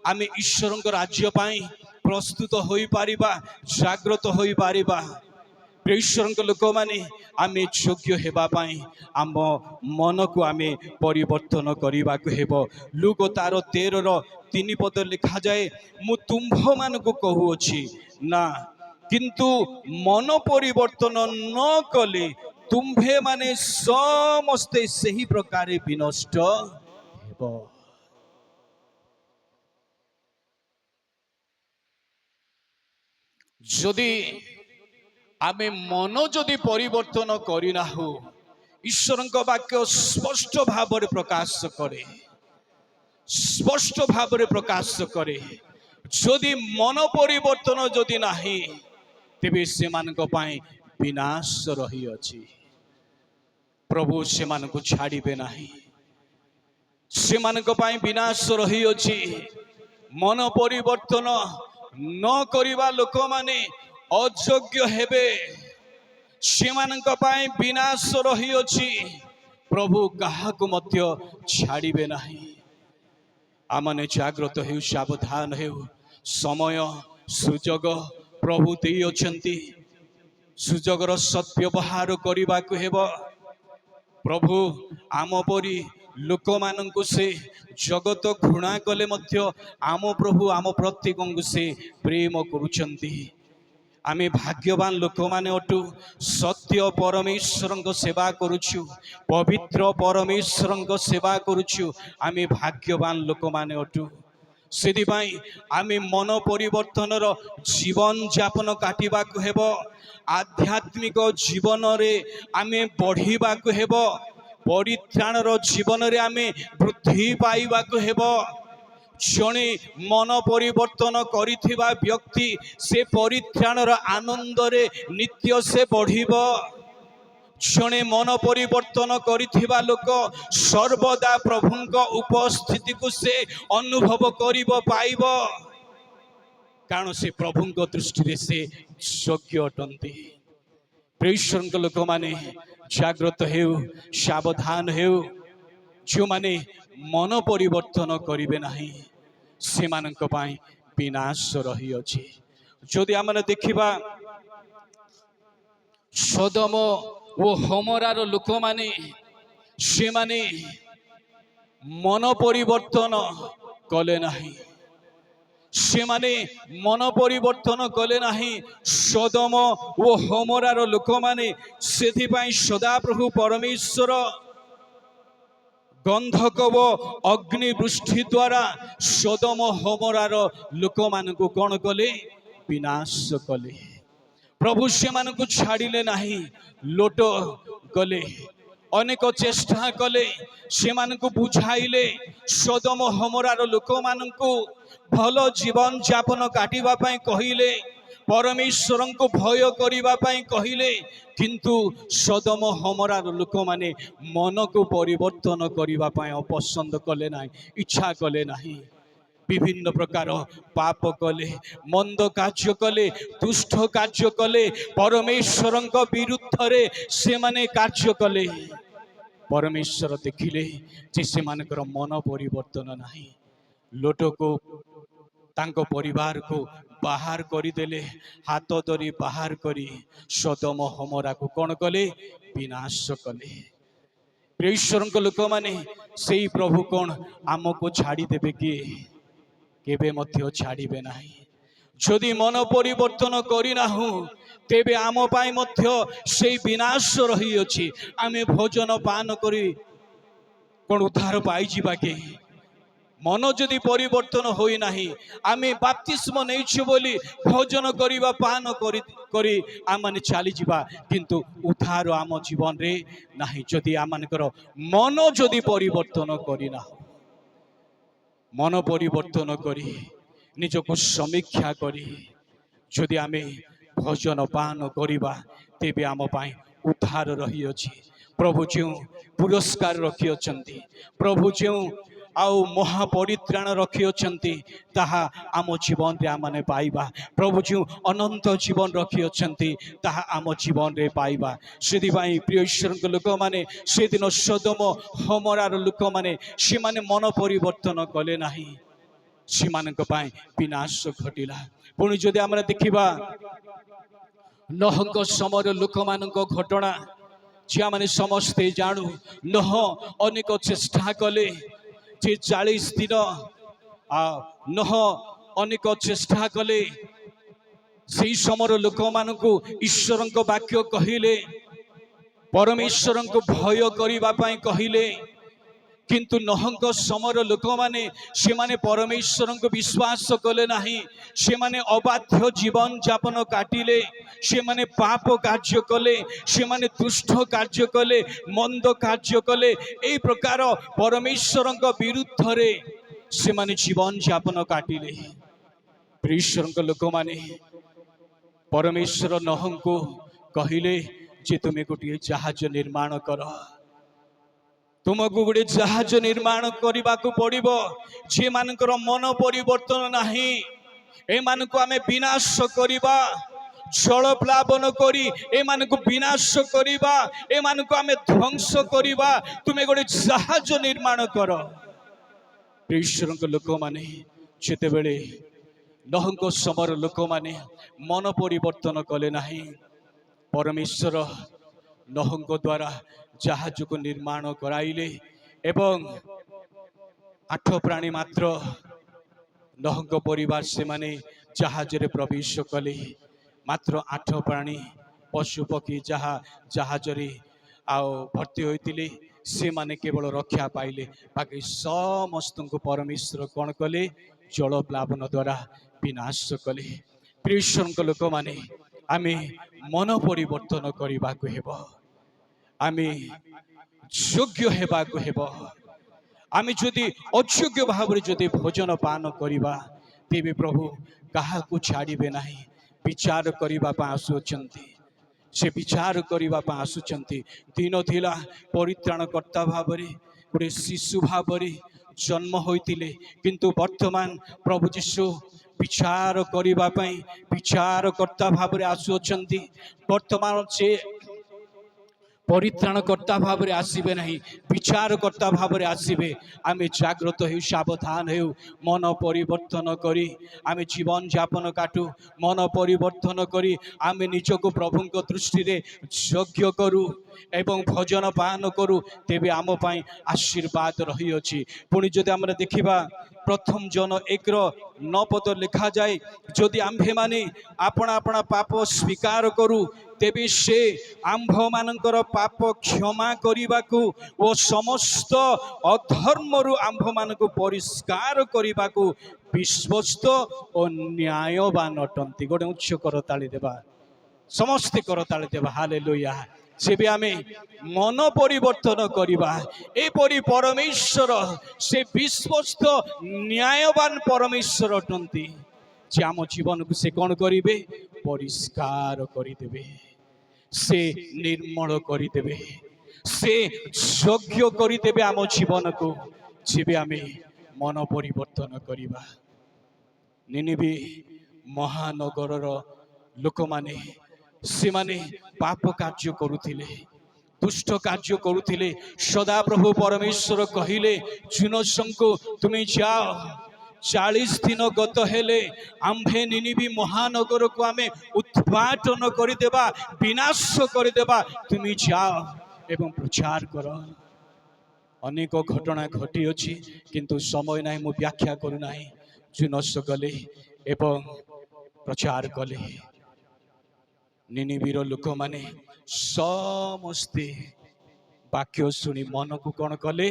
ଆମେ ଈଶ୍ୱରଙ୍କ ରାଜ୍ୟ ପାଇଁ ପ୍ରସ୍ତୁତ ହୋଇପାରିବା, ଜାଗ୍ରତ ହୋଇପାରିବା। ଈଶ୍ୱରଙ୍କ ଲୋକମାନେ, ଆମେ ଯୋଗ୍ୟ ହେବା ପାଇଁ ଆମ ମନକୁ ଆମେ ପରିବର୍ତ୍ତନ କରିବାକୁ ହେବ। ଲୁକ ତାର 13:3 ପଦ ଲେଖାଯାଏ, ମୁଁ ତୁମ୍ଭମାନଙ୍କୁ କହୁଅଛି ନା, କିନ୍ତୁ ମନ ପରିବର୍ତ୍ତନ ନ କଲେ ତୁମ୍ଭେମାନେ ସମସ୍ତେ ସେହି ପ୍ରକାରେ ବିନଷ୍ଟ ହେବ। ଯଦି ଆମେ ମନ ଯଦି ପରିବର୍ତ୍ତନ କରିନାହୁଁ, ଈଶ୍ୱରଙ୍କ ବାକ୍ୟ ସ୍ପଷ୍ଟ ଭାବରେ ପ୍ରକାଶ କରେ, ସ୍ପଷ୍ଟ ଭାବରେ ପ୍ରକାଶ କରେ, ଯଦି ମନ ପରିବର୍ତ୍ତନ ଯଦି ନାହିଁ, ତେବେ ସେମାନଙ୍କ ପାଇଁ ବିନାଶ ରହିଅଛି। ପ୍ରଭୁ ସେମାନଙ୍କୁ ଛାଡ଼ିବେ ନାହିଁ, ସେମାନଙ୍କ ପାଇଁ ବିନାଶ ରହିଅଛି। ମନ ପରିବର୍ତ୍ତନ ନ କରିବା ଲୋକମାନେ ଅଯୋଗ୍ୟ ହେବେ, ସେମାନଙ୍କ ପାଇଁ ବିନାଶ ରହିଅଛି। ପ୍ରଭୁ କାହାକୁ ମଧ୍ୟ ଛାଡ଼ିବେ ନାହିଁ। ଆମମାନେ ଜାଗ୍ରତ ହେଉ, ସାବଧାନ ହେଉ। ସମୟ ସୁଯୋଗ ପ୍ରଭୁ ଦେଇଅଛନ୍ତି, ସୁଯୋଗର ସଦ୍ବ୍ୟବହାର କରିବାକୁ ହେବ। ପ୍ରଭୁ ଆମ ପରି ଲୋକମାନଙ୍କୁ ସେ ଜଗତ ଘୃଣା କଲେ ମଧ୍ୟ ଆମ ପ୍ରଭୁ ଆମ ପ୍ରତ୍ୟେକଙ୍କୁ ସେ ପ୍ରେମ କରୁଛନ୍ତି। ଆମେ ଭାଗ୍ୟବାନ ଲୋକମାନେ ଅଟୁ। ସତ୍ୟ ପରମେଶ୍ୱରଙ୍କ ସେବା କରୁଛୁ, ପବିତ୍ର ପରମେଶ୍ୱରଙ୍କ ସେବା କରୁଛୁ। ଆମେ ଭାଗ୍ୟବାନ ଲୋକମାନେ ଅଟୁ। ସେଥିପାଇଁ ଆମେ ମନ ପରିବର୍ତ୍ତନର ଜୀବନ ଯାପନ କାଟିବାକୁ ହେବ। ଆଧ୍ୟାତ୍ମିକ ଜୀବନରେ ଆମେ ବଢ଼ିବାକୁ ହେବ, ପରିତ୍ରାଣର ଜୀବନରେ ଆମେ ବୃଦ୍ଧି ପାଇବାକୁ ହେବ। ଜଣେ ମନ ପରିବର୍ତ୍ତନ କରିଥିବା ବ୍ୟକ୍ତି ସେ ପରିତ୍ରାଣର ଆନନ୍ଦରେ ନିତ୍ୟ ସେ ବଢ଼ିବ। ଜଣେ ମନ ପରିବର୍ତ୍ତନ କରିଥିବା ଲୋକ ସର୍ବଦା ପ୍ରଭୁଙ୍କ ଉପସ୍ଥିତିକୁ ସେ ଅନୁଭବ କରିବ, ପାଇବ, କାରଣ ସେ ପ୍ରଭୁଙ୍କ ଦୃଷ୍ଟିରେ ସେ ଯୋଗ୍ୟ ଅଟନ୍ତି। ଈଶ୍ୱରଙ୍କ ଲୋକମାନେ ଜାଗ୍ରତ ହେଉ, ସାବଧାନ ହେଉ। ଯେଉଁମାନେ ମନ ପରିବର୍ତ୍ତନ କରିବେ ନାହିଁ, ସେମାନଙ୍କ ପାଇଁ ବିନାଶ ରହିଅଛି। যদি আমরা দেখিবা ସୋଦମ ଓ ହମରାର ଲୋକମାନେ ସେମାନେ ମନ ପରିବର୍ତ୍ତନ କଲେ ନାହିଁ। ସେମାନେ ମନ ପରିବର୍ତ୍ତନ କଲେ ନାହିଁ। ସୋଦମ ଓ ହମରାର ଲୋକମାନେ ସେଥିପାଇଁ ସଦାପ୍ରଭୁ ପରମେଶ୍ୱର ଗନ୍ଧକ ଓ ଅଗ୍ନି ବୃଷ୍ଟି ଦ୍ୱାରା ସୋଦମ ହମରାର ଲୋକମାନଙ୍କୁ କ'ଣ କଲେ? ବିନାଶ କଲେ। ପ୍ରଭୁ ସେମାନଙ୍କୁ ଛାଡ଼ିଲେ ନାହିଁ, ଲୋଟ ଗଲେ। ଅନେକ ଚେଷ୍ଟା କଲେ, ସେମାନଙ୍କୁ ବୁଝାଇଲେ। ସୋଦମ ହମରାର ଲୋକମାନଙ୍କୁ ଭଲ ଜୀବନ ଯାପନ କାଟିବା ପାଇଁ କହିଲେ, ପରମେଶ୍ୱରଙ୍କୁ ଭୟ କରିବା ପାଇଁ କହିଲେ, କିନ୍ତୁ ସୋଦମ ହମରାର ଲୋକମାନେ ମନକୁ ପରିବର୍ତ୍ତନ କରିବା ପାଇଁ ଅପସନ୍ଦ କଲେ ନାହିଁ, ଇଚ୍ଛା କଲେ ନାହିଁ। ବିଭିନ୍ନ ପ୍ରକାର ପାପ କଲେ, ମନ୍ଦ କାର୍ଯ୍ୟ କଲେ, ଦୁଷ୍ଟ କାର୍ଯ୍ୟ କଲେ, ପରମେଶ୍ୱରଙ୍କ ବିରୁଦ୍ଧରେ ସେମାନେ କାର୍ଯ୍ୟ କଲେ। ପରମେଶ୍ୱର ଦେଖିଲେ ଯେ ସେମାନଙ୍କର ମନ ପରିବର୍ତ୍ତନ ନାହିଁ। ଲୋଟକୁ ତାଙ୍କ ପରିବାରକୁ ବାହାର କରିଦେଲେ। ହାତ ଧରି ବାହାର କରି ସୋଦମ ହମରାକୁ କ'ଣ କଲେ? ବିନାଶ କଲେ। ଈଶ୍ୱରଙ୍କ ଲୋକମାନେ ସେଇ ପ୍ରଭୁ କ'ଣ ଆମକୁ ଛାଡ଼ିଦେବେ କି? କେବେ ମଧ୍ୟ ଛାଡ଼ିବେ ନାହିଁ। ଯଦି ମନ ପରିବର୍ତ୍ତନ କରିନାହୁଁ, ତେବେ ଆମ ପାଇଁ ମଧ୍ୟ ସେଇ ବିନାଶ ରହିଅଛି। ଆମେ ଭୋଜନ ପାନ କରି କ'ଣ ଉଦ୍ଧାର ପାଇଯିବା କି? ମନ ଯଦି ପରିବର୍ତ୍ତନ ହୋଇନାହିଁ, ଆମେ ବାପ୍ତିସ୍ମ ନେଇଛୁ ବୋଲି ଭୋଜନ କରିବା, ପାନ କରି ଆମମାନେ ଚାଲିଯିବା, କିନ୍ତୁ ଉଦ୍ଧାର ଆମ ଜୀବନରେ ନାହିଁ। ଯଦି ଆମମାନଙ୍କର ମନ ଯଦି ପରିବର୍ତ୍ତନ କରିନାହୁଁ, ମନ ପରିବର୍ତ୍ତନ କରି ନିଜକୁ ସମୀକ୍ଷା କରି ଯଦି ଆମେ ଭୋଜନ ପାନ କରିବା, ତେବେ ଆମ ପାଇଁ ଉଦ୍ଧାର ରହିଅଛି। ପ୍ରଭୁ ଯେଉଁ ପୁରସ୍କାର ରଖିଅଛନ୍ତି, ପ୍ରଭୁ ଯେଉଁ ଆଉ ମହାପରିତ୍ରାଣ ରଖିଅଛନ୍ତି, ତାହା ଆମ ଜୀବନରେ ଆମମାନେ ପାଇବା। ପ୍ରଭୁ ଯେଉଁ ଅନନ୍ତ ଜୀବନ ରଖିଅଛନ୍ତି, ତାହା ଆମ ଜୀବନରେ ପାଇବା। ସେଥିପାଇଁ ପ୍ରିୟ ଈଶ୍ୱରଙ୍କ ଲୋକମାନେ, ସେଦିନ ସୋଦମ ହମରାର ଲୋକମାନେ ସେମାନେ ମନ ପରିବର୍ତ୍ତନ କଲେ ନାହିଁ, ସେମାନଙ୍କ ପାଇଁ ବିନାଶ ଘଟିଲା। ପୁଣି ଯଦି ଆମେ ଦେଖିବା ନୋହଙ୍କ ସମୟର ଲୋକମାନଙ୍କ ଘଟଣା, ଯେ ଆମେ ସମସ୍ତେ ଜାଣୁ, ନୋହ ଅନେକ ଚେଷ୍ଟା କଲେ ଯେ 40 ଦିନ ନୋହ ଅନେକ ଚେଷ୍ଟା କଲେ। ସେହି ସମୟର ଲୋକମାନଙ୍କୁ ଈଶ୍ୱରଙ୍କ ବାକ୍ୟ କହିଲେ, ପରମେଶ୍ୱରଙ୍କୁ ଭୟ କରିବା ପାଇଁ କହିଲେ, କିନ୍ତୁ ନୋହଙ୍କ ସମୟର ଲୋକମାନେ ସେମାନେ ପରମେଶ୍ୱରଙ୍କୁ ବିଶ୍ୱାସ କଲେ ନାହିଁ। ସେମାନେ ଅବାଧ୍ୟ ଜୀବନ ଯାପନ କାଟିଲେ, ସେମାନେ ପାପ କାର୍ଯ୍ୟ କଲେ, ସେମାନେ ଦୁଷ୍ଟ କାର୍ଯ୍ୟ କଲେ, ମନ୍ଦ କାର୍ଯ୍ୟ କଲେ। ଏହି ପ୍ରକାର ପରମେଶ୍ୱରଙ୍କ ବିରୁଦ୍ଧରେ ସେମାନେ ଜୀବନ ଯାପନ କାଟିଲେ। ଈଶ୍ୱରଙ୍କ ଲୋକମାନେ ପରମେଶ୍ୱର ନୋହଙ୍କୁ କହିଲେ ଯେ ତୁମେ ଗୋଟିଏ ଜାହାଜ ନିର୍ମାଣ କର। ତୁମକୁ ଗୋଟେ ଜାହାଜ ନିର୍ମାଣ କରିବାକୁ ପଡ଼ିବ। ଯେମାନଙ୍କର ମନ ପରିବର୍ତ୍ତନ ନାହିଁ, ଏମାନଙ୍କୁ ଆମେ ବିନାଶ କରିବା। ଜଳ ପ୍ଲାବନ କରି ଏମାନଙ୍କୁ ବିନାଶ କରିବା, ଏମାନଙ୍କୁ ଆମେ ଧ୍ୱଂସ କରିବା। ତୁମେ ଗୋଟେ ଜାହାଜ ନିର୍ମାଣ କର। ଈଶ୍ୱରଙ୍କ ଲୋକମାନେ ଯେତେବେଳେ ନୋହଙ୍କ ସମୟର ଲୋକମାନେ ମନ ପରିବର୍ତ୍ତନ କଲେ ନାହିଁ, ପରମେଶ୍ୱର ନୋହଙ୍କ ଦ୍ୱାରା ଜାହାଜକୁ ନିର୍ମାଣ କରାଇଲେ ଏବଂ 8 ପ୍ରାଣୀ ମାତ୍ର ନୋହଙ୍କ ପରିବାର ସେମାନେ ଜାହାଜରେ ପ୍ରବେଶ କଲେ। ମାତ୍ର 8 ପ୍ରାଣୀ ପଶୁ ପକ୍ଷୀ ଯାହା ଜାହାଜରେ ଭର୍ତ୍ତି ହୋଇଥିଲେ, ସେମାନେ କେବଳ ରକ୍ଷା ପାଇଲେ। ବାକି ସମସ୍ତଙ୍କୁ ପରମେଶ୍ୱର କ'ଣ କଲେ? ଜଳ ପ୍ଲାବନ ଦ୍ୱାରା ବିନାଶ କଲେ। ଈଶ୍ୱରଙ୍କ ଲୋକମାନେ ଆମେ ମନ ପରିବର୍ତ୍ତନ କରିବାକୁ ହେବ, ଆମେ ଯୋଗ୍ୟ ହେବାକୁ ହେବ। ଆମେ ଯଦି ଅଯୋଗ୍ୟ ଭାବରେ ଯଦି ଭୋଜନ ପାନ କରିବା, ତେବେ ପ୍ରଭୁ କାହାକୁ ଛାଡ଼ିବେ ନାହିଁ। ବିଚାର କରିବା ପାଇଁ ଆସୁଅଛନ୍ତି, ସେ ବିଚାର କରିବା ପାଇଁ ଆସୁଛନ୍ତି। ଦିନ ଥିଲା ପରିତ୍ରାଣକର୍ତ୍ତା ଭାବରେ ଗୋଟେ ଶିଶୁ ଭାବରେ ଜନ୍ମ ହୋଇଥିଲେ, କିନ୍ତୁ ବର୍ତ୍ତମାନ ପ୍ରଭୁ ଯୀଶୁ ବିଚାର କରିବା ପାଇଁ ବିଚାରକର୍ତ୍ତା ଭାବରେ ଆସୁଅଛନ୍ତି। ବର୍ତ୍ତମାନ ସେ ପରିତ୍ରାଣକର୍ତ୍ତା ଭାବରେ ଆସିବେ ନାହିଁ, ବିଚାରକର୍ତ୍ତା ଭାବରେ ଆସିବେ। ଆମେ ଜାଗ୍ରତ ହେଉ, ସାବଧାନ ହେଉ, ମନ ପରିବର୍ତ୍ତନ କରି ଆମେ ଜୀବନ ଯାପନ କାଟୁ। ମନ ପରିବର୍ତ୍ତନ କରି ଆମେ ନିଜକୁ ପ୍ରଭୁଙ୍କ ଦୃଷ୍ଟିରେ ଯୋଗ୍ୟ କରୁ ଏବଂ ଭଜନ ପାନ କରୁ, ତେବେ ଆମ ପାଇଁ ଆଶୀର୍ବାଦ ରହିଅଛି। ପୁଣି ଯଦି ଆମେ ଦେଖିବା ପ୍ରଥମ ଜନ 1:9 ଲେଖାଯାଏ, ଯଦି ଆମ୍ଭେମାନେ ଆପଣା ଆପଣା ପାପ ସ୍ୱୀକାର କରୁ, ତେବେ ସେ ଆମ୍ଭମାନଙ୍କର ପାପ କ୍ଷମା କରିବାକୁ ଓ ସମସ୍ତ ଅଧର୍ମରୁ ଆମ୍ଭମାନଙ୍କୁ ପରିଷ୍କାର କରିବାକୁ ବିଶ୍ୱସ୍ତ ଓ ନ୍ୟାୟବାନ ଅଟନ୍ତି। ଗୋଟେ ଉଚ୍ଚ କରତାଳି ଦେବା, ସମସ୍ତେ କରତାଳି ଦେବା। ହାଲେଲୁୟା। ଯେବେ ଆମେ ମନ ପରିବର୍ତ୍ତନ କରିବା, ଏପରି ପରମେଶ୍ୱର ସେ ବିଶ୍ୱସ୍ତ ନ୍ୟାୟବାନ ପରମେଶ୍ୱର ଅଟନ୍ତି, ଯେ ଆମ ଜୀବନକୁ ସେ କ'ଣ କରିବେ? ପରିଷ୍କାର କରିଦେବେ, ସେ ନିର୍ମଳ କରିଦେବେ, ସେ ଯୋଗ୍ୟ କରିଦେବେ ଆମ ଜୀବନକୁ, ଯେବେ ଆମେ ମନ ପରିବର୍ତ୍ତନ କରିବା। ନିନିବି ମହାନଗରର ଲୋକମାନେ, ସେମାନେ ପାପ କାର୍ଯ୍ୟ କରୁଥିଲେ, ଦୁଷ୍ଟ କାର୍ଯ୍ୟ କରୁଥିଲେ। ସଦାପ୍ରଭୁ ପରମେଶ୍ୱର କହିଲେ ଜୁନସଙ୍କୁ, ତୁମେ ଯାଅ, 40 ଦିନ ଗତ ହେଲେ ଆମ୍ଭେ ନିନିବି ମହାନଗରକୁ ଆମେ ଉଦ୍ଘାଟନ କରିଦେବା, ବିନାଶ କରିଦେବା, ତୁମେ ଯାଅ ଏବଂ ପ୍ରଚାର କର। ଅନେକ ଘଟଣା ଘଟିଅଛି, କିନ୍ତୁ ସମୟ ନାହିଁ, ମୁଁ ବ୍ୟାଖ୍ୟା କରୁନାହିଁ। ଜୁନସ ଗଲେ ଏବଂ ପ୍ରଚାର କଲେ। ନିନିବିର ଲୋକମାନେ ସମସ୍ତେ ବାକ୍ୟ ଶୁଣି ମନକୁ କ'ଣ କଲେ?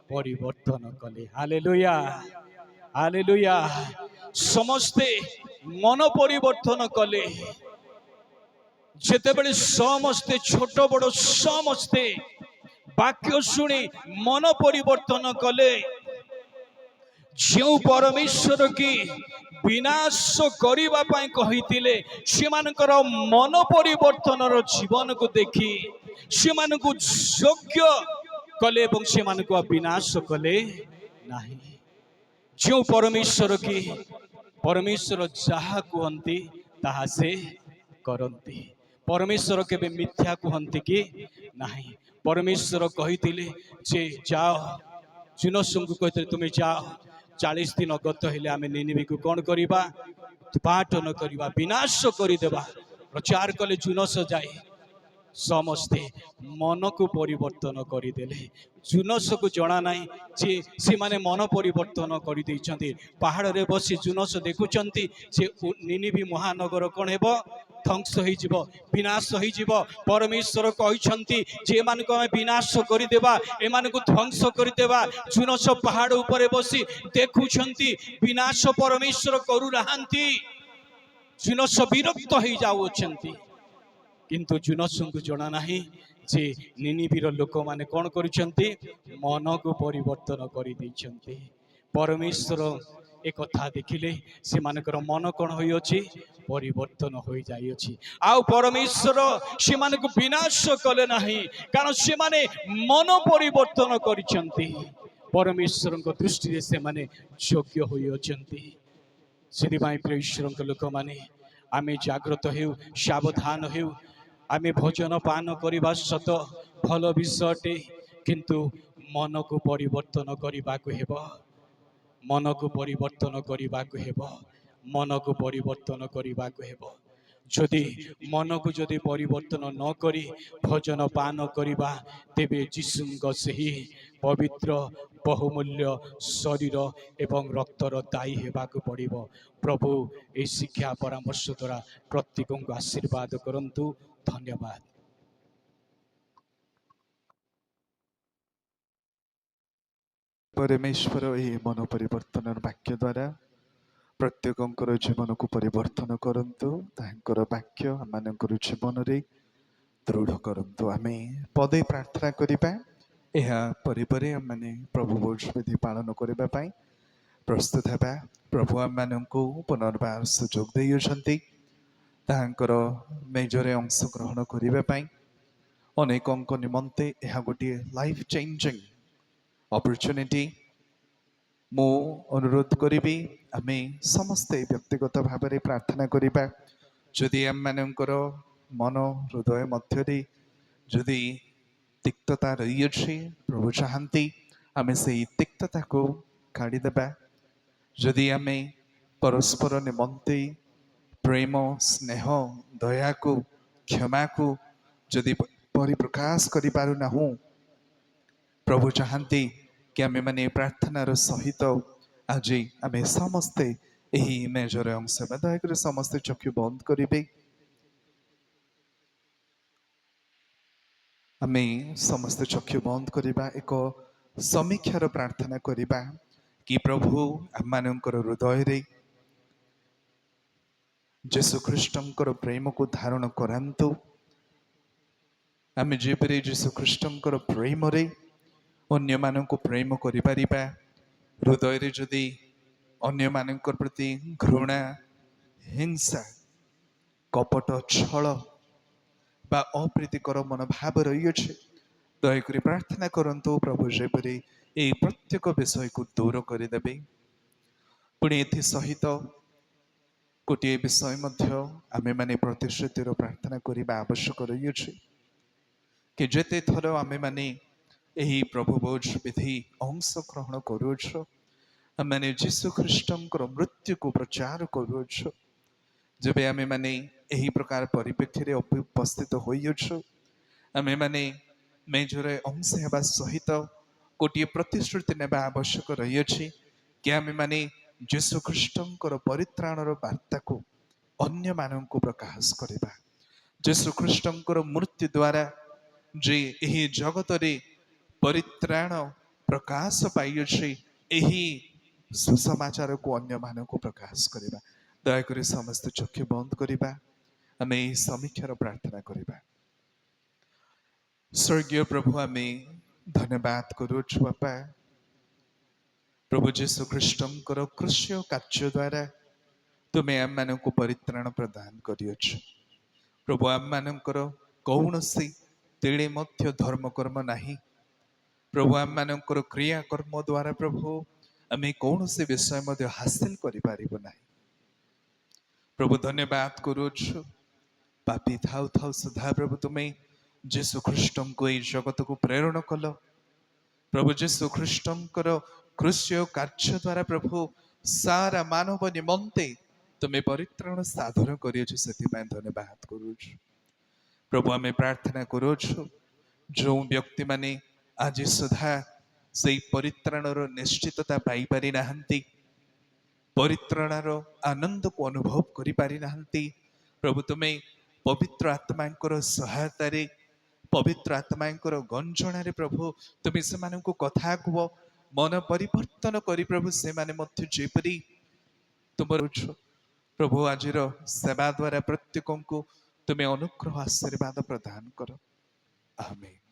ପରିବର୍ତ୍ତନ କଲେ। Hallelujah, hallelujah. ସମସ୍ତେ ମନ ପରିବର୍ତ୍ତନ କଲେ। ଯେତେବେଳେ ସମସ୍ତେ, ଛୋଟ ବଡ଼ ସମସ୍ତେ ବାକ୍ୟ ଶୁଣି ମନ ପରିବର୍ତ୍ତନ କଲେ, ଯେଉଁ ପରମେଶ୍ୱର କି ବିନାଶ କରିବା ପାଇଁ କହିଥିଲେ, ସେମାନଙ୍କର ମନ ପରିବର୍ତ୍ତନର ଜୀବନକୁ ଦେଖି ସେମାନଙ୍କୁ ଯୋଗ୍ୟ କଲେ ଏବଂ ସେମାନଙ୍କୁ ବିନାଶ କଲେ ନାହିଁ। ଯେଉଁ ପରମେଶ୍ୱର କି ପରମେଶ୍ୱର ଯାହା କୁହନ୍ତି ତାହା ସେ କରନ୍ତି। ପରମେଶ୍ୱର କେବେ ମିଥ୍ୟା କୁହନ୍ତି କି ନାହିଁ। ପରମେଶ୍ୱର କହିଥିଲେ ଯେ ଯାଅ, ଜୁନସଙ୍କୁ କହିଥିଲେ ତୁମେ ଯାଅ, 40 ଦିନ ଗତ ହେଲେ ଆମେ ନିନିବିକୁ କ'ଣ କରିବା? ଉଦ୍ଘାଟନ କରିବା, ବିନାଶ କରିଦେବା। ପ୍ରଚାର କଲେ। ଜୁନସ ଯାଇ ସମସ୍ତେ ମନକୁ ପରିବର୍ତ୍ତନ କରିଦେଲେ। ଜୁନସକୁ ଜଣା ନାହିଁ ଯେ ସେମାନେ ମନ ପରିବର୍ତ୍ତନ କରିଦେଇଛନ୍ତି। ପାହାଡ଼ରେ ବସି ଜୁନସ ଦେଖୁଛନ୍ତି ଯେ ନିନିବି ମହାନଗର କ'ଣ ହେବ? ଧ୍ୱଂସ ହୋଇଯିବ, ବିନାଶ ହୋଇଯିବ। ପରମେଶ୍ୱର କହିଛନ୍ତି ଯେ ଏମାନଙ୍କୁ ଆମେ ବିନାଶ କରିଦେବା, ଏମାନଙ୍କୁ ଧ୍ୱଂସ କରିଦେବା। ଜୁନସ ପାହାଡ଼ ଉପରେ ବସି ଦେଖୁଛନ୍ତି, ବିନାଶ ପରମେଶ୍ୱର କରୁନାହାନ୍ତି। ଜୁନସ ବିରକ୍ତ ହେଇଯାଉଛନ୍ତି, କିନ୍ତୁ ଜୁନସଙ୍କୁ ଜଣା ନାହିଁ ଯେ ନିନିବିର ଲୋକମାନେ କ'ଣ କରିଛନ୍ତି? ମନକୁ ପରିବର୍ତ୍ତନ କରିଦେଇଛନ୍ତି। ପରମେଶ୍ୱର ଏ କଥା ଦେଖିଲେ ସେମାନଙ୍କର ମନ କ'ଣ ହୋଇଅଛି? ପରିବର୍ତ୍ତନ ହୋଇଯାଇଅଛି। ଆଉ ପରମେଶ୍ୱର ସେମାନଙ୍କୁ ବିନାଶ କଲେ ନାହିଁ, କାରଣ ସେମାନେ ମନ ପରିବର୍ତ୍ତନ କରିଛନ୍ତି। ପରମେଶ୍ୱରଙ୍କ ଦୃଷ୍ଟିରେ ସେମାନେ ଯୋଗ୍ୟ ହୋଇଅଛନ୍ତି। ସେଥିପାଇଁ ପ୍ରିୟ ଈଶ୍ୱରଙ୍କ ଲୋକମାନେ, ଆମେ ଜାଗ୍ରତ ହେଉ, ସାବଧାନ ହେଉ। ଆମେ ଭୋଜନ ପାନ କରିବା ସତ ଭଲ ବିଷୟଟେ, କିନ୍ତୁ ମନକୁ ପରିବର୍ତ୍ତନ କରିବାକୁ ହେବ। ମନକୁ ପରିବର୍ତ୍ତନ କରିବାକୁ ହେବ। ମନକୁ ପରିବର୍ତ୍ତନ କରିବାକୁ ହେବ। ଯଦି ମନକୁ ପରିବର୍ତ୍ତନ ନ କରି ଭୋଜନ ପାନ କରିବା, ତେବେ ଯୀଶୁଙ୍କ ସେହି ପବିତ୍ର ବହୁମୂଲ୍ୟ ଶରୀର ଏବଂ ରକ୍ତର ଦାୟୀ ହେବାକୁ ପଡ଼ିବ। ପ୍ରଭୁ ଏହି ଶିକ୍ଷା ପରାମର୍ଶ ଦ୍ୱାରା ପ୍ରତ୍ୟେକଙ୍କୁ ଆଶୀର୍ବାଦ କରନ୍ତୁ। ଧନ୍ୟବାଦ। परमेश्वर यही मन परिवर्तन वाक्य द्वारा प्रत्येकଙ୍କର ଜୀବନକୁ ପରିବର୍ତ୍ତନ କରନ୍ତୁ। ତାଙ୍କର ବାକ୍ୟ ଆମମାନଙ୍କର ଜୀବନରେ ଦୃଢ଼ କରନ୍ତୁ। ଆମେ ପଦେ ପ୍ରାର୍ଥନା କରିବା। ଏହା ପରେ ପରେ ଆମମାନେ ପ୍ରଭୁ ଭୋଜ ବିଧି ପାଳନ କରିବା ପାଇଁ ପ୍ରସ୍ତୁତ ହେବା। ପ୍ରଭୁ ଆମମାନଙ୍କୁ ପୁନର୍ବାର ସୁଯୋଗ ଦେଇଅଛନ୍ତି ତାହାଙ୍କର ମେଜରେ ଅଂଶଗ୍ରହଣ କରିବା ପାଇଁ। ଅନେକଙ୍କ ନିମନ୍ତେ ଏହା ଗୋଟିଏ ଲାଇଫ୍ ଚେଞ୍ଜିଂ ଅପରଚ୍ୟୁନିଟି। ମୁଁ ଅନୁରୋଧ କରିବି ଆମେ ସମସ୍ତେ ବ୍ୟକ୍ତିଗତ ଭାବରେ ପ୍ରାର୍ଥନା କରିବା। ଯଦି ଆମମାନଙ୍କର ମନ ହୃଦୟ ମଧ୍ୟରେ ଯଦି ତିକ୍ତତା ରହିଅଛି ପ୍ରଭୁ ଚାହାନ୍ତି ଆମେ ସେଇ ତିକ୍ତତାକୁ କାଢ଼ିଦେବା। ଯଦି ଆମେ ପରସ୍ପର ନିମନ୍ତେ ପ୍ରେମ ସ୍ନେହ ଦୟାକୁ କ୍ଷମାକୁ ଯଦି ପରିପ୍ରକାଶ କରିପାରୁନାହୁଁ, ପ୍ରଭୁ ଚାହାନ୍ତି କି ଆମେମାନେ ପ୍ରାର୍ଥନାର ସହିତ ଆଜି ଆମେ ସମସ୍ତେ ଏହି ଇମେଜରେ ଅଂଶ ହେବା। ଦୟାକରି ସମସ୍ତେ ଚକ୍ଷୁ ବନ୍ଦ କରିବେ। ଆମେ ସମସ୍ତେ ଚକ୍ଷୁ ବନ୍ଦ କରିବା, ଏକ ସମୀକ୍ଷାର ପ୍ରାର୍ଥନା କରିବା କି ପ୍ରଭୁ ଆମମାନଙ୍କର ହୃଦୟରେ ଯୀଶୁ ଖ୍ରୀଷ୍ଟଙ୍କର ପ୍ରେମକୁ ଧାରଣ କରାନ୍ତୁ। ଆମେ ଯେପରି ଯୀଶୁ ଖ୍ରୀଷ୍ଟଙ୍କର ପ୍ରେମରେ ଅନ୍ୟମାନଙ୍କୁ ପ୍ରେମ କରିପାରିବା, ହୃଦୟରେ ଯଦି ଅନ୍ୟମାନଙ୍କ ପ୍ରତି ଘୃଣା ହିଂସା କପଟ ଛଳ ବା ଅପ୍ରୀତିକର ମନୋଭାବ ରହିଅଛି, ଦୟାକରି ପ୍ରାର୍ଥନା କରନ୍ତୁ ପ୍ରଭୁ ଯେପରି ଏହି ପ୍ରତ୍ୟେକ ବିଷୟକୁ ଦୂର କରିଦେବେ। ପୁଣି ଏଥିସହିତ ଗୋଟିଏ ବିଷୟ ମଧ୍ୟ ଆମେମାନେ ପ୍ରତିଶ୍ରୁତିର ପ୍ରାର୍ଥନା କରିବା ଆବଶ୍ୟକ ରହିଅଛି କି ଯେତେ ଥର ଆମେମାନେ ଏହି ପ୍ରଭୁ ଭୋଜ ବିଧି ଅଂଶଗ୍ରହଣ କରୁଅଛୁ, ଆମେମାନେ ଯୀଶୁ ଖ୍ରୀଷ୍ଟଙ୍କର ମୃତ୍ୟୁକୁ ପ୍ରଚାର କରୁଅଛୁ, ଯେବେ ଆମେମାନେ ଏହି ପ୍ରକାର ପରିପ୍ରେକ୍ଷୀରେ ଉପସ୍ଥିତ ହୋଇଅଛୁ, ଆମେମାନେ ମେଜରେ ଅଂଶ ହେବା ସହିତ ଗୋଟିଏ ପ୍ରତିଶ୍ରୁତି ନେବା ଆବଶ୍ୟକ ରହିଅଛି କି ଆମେମାନେ ଯୀଶୁ ଖ୍ରୀଷ୍ଟଙ୍କର ପରିତ୍ରାଣର ବାର୍ତ୍ତାକୁ ଅନ୍ୟମାନଙ୍କୁ ପ୍ରକାଶ କରିବା। ଯୀଶୁ ଖ୍ରୀଷ୍ଟଙ୍କର ମୃତ୍ୟୁ ଦ୍ୱାରା ଯେ ଏହି ଜଗତରେ ପରିତ୍ରାଣ ପ୍ରକାଶ ପାଇଅଛି, ଏହି ସୁସମାଚାରକୁ ଅନ୍ୟମାନଙ୍କୁ ପ୍ରକାଶ କରିବା। ଦୟାକରି ସମସ୍ତେ ଚକ୍ଷୁ ବନ୍ଦ କରିବା, ଆମେ ଏହି ସମୀକ୍ଷାର ପ୍ରାର୍ଥନା କରିବା। ସ୍ୱର୍ଗୀୟ ପ୍ରଭୁ, ଆମେ ଧନ୍ୟବାଦ କରୁଛୁ ବାପା, ପ୍ରଭୁ ଯୀଶୁ ଖ୍ରୀଷ୍ଟଙ୍କର କୃଷ୍ୟ କାର୍ଯ୍ୟ ଦ୍ୱାରା ତୁମେ ଆମମାନଙ୍କୁ ପରିତ୍ରାଣ ପ୍ରଦାନ କରିଅଛ। ପ୍ରଭୁ ଆମମାନଙ୍କର କୌଣସି ତିଳେ ମଧ୍ୟ ଧର୍ମକର୍ମ ନାହିଁ। ପ୍ରଭୁ ଆମମାନଙ୍କର କ୍ରିୟାକର୍ମ ଦ୍ୱାରା ପ୍ରଭୁ ଆମେ କୌଣସି ବିଷୟ ମଧ୍ୟ ହାସିଲ କରିପାରିବୁ ନାହିଁ। ପ୍ରଭୁ ଧନ୍ୟବାଦ କରୁଅଛୁ, ପାପୀ ଥାଉ ଥାଉ ସୁଦ୍ଧା ପ୍ରଭୁ ତୁମେ ଯୀଶୁ ଖ୍ରୀଷ୍ଟଙ୍କୁ ଏହି ଜଗତକୁ ପ୍ରେରଣ କଲ। ପ୍ରଭୁ ଯୀଶୁ ଖ୍ରୀଷ୍ଟଙ୍କର କୃଷ୍ୟ କାର୍ଯ୍ୟ ଦ୍ୱାରା ପ୍ରଭୁ ସାରା ମାନବ ନିମନ୍ତେ ତୁମେ ପରିତ୍ରାଣ ସାଧନ କରିଅଛ, ସେଥିପାଇଁ ଧନ୍ୟବାଦ କରୁଛୁ। ପ୍ରଭୁ ଆମେ ପ୍ରାର୍ଥନା କରୁଅଛୁ, ଯେଉଁ ବ୍ୟକ୍ତିମାନେ ଆଜି ସୁଦ୍ଧା ସେଇ ପରିତ୍ରାଣର ନିଶ୍ଚିତତା ପାଇପାରି ନାହାନ୍ତି, ପରିତ୍ରାଣର ଆନନ୍ଦକୁ ଅନୁଭବ କରିପାରି ନାହାନ୍ତି, ପ୍ରଭୁ ତୁମେ ପବିତ୍ର ଆତ୍ମାଙ୍କର ସହାୟତାରେ ପବିତ୍ର ଆତ୍ମାଙ୍କର ଗଞ୍ଜଣାରେ ପ୍ରଭୁ ତୁମେ ସେମାନଙ୍କୁ କଥା କୁହ, ମନ ପରିବର୍ତ୍ତନ କରି ପ୍ରଭୁ ସେମାନେ ମଧ୍ୟ ଯେପରି ତୁମର ପ୍ରଭୁ ଆଜିର ସେବା ଦ୍ୱାରା ପ୍ରତ୍ୟେକଙ୍କୁ ତୁମେ ଅନୁଗ୍ରହ ଆଶୀର୍ବାଦ ପ୍ରଦାନ କର। ଆମେନ୍।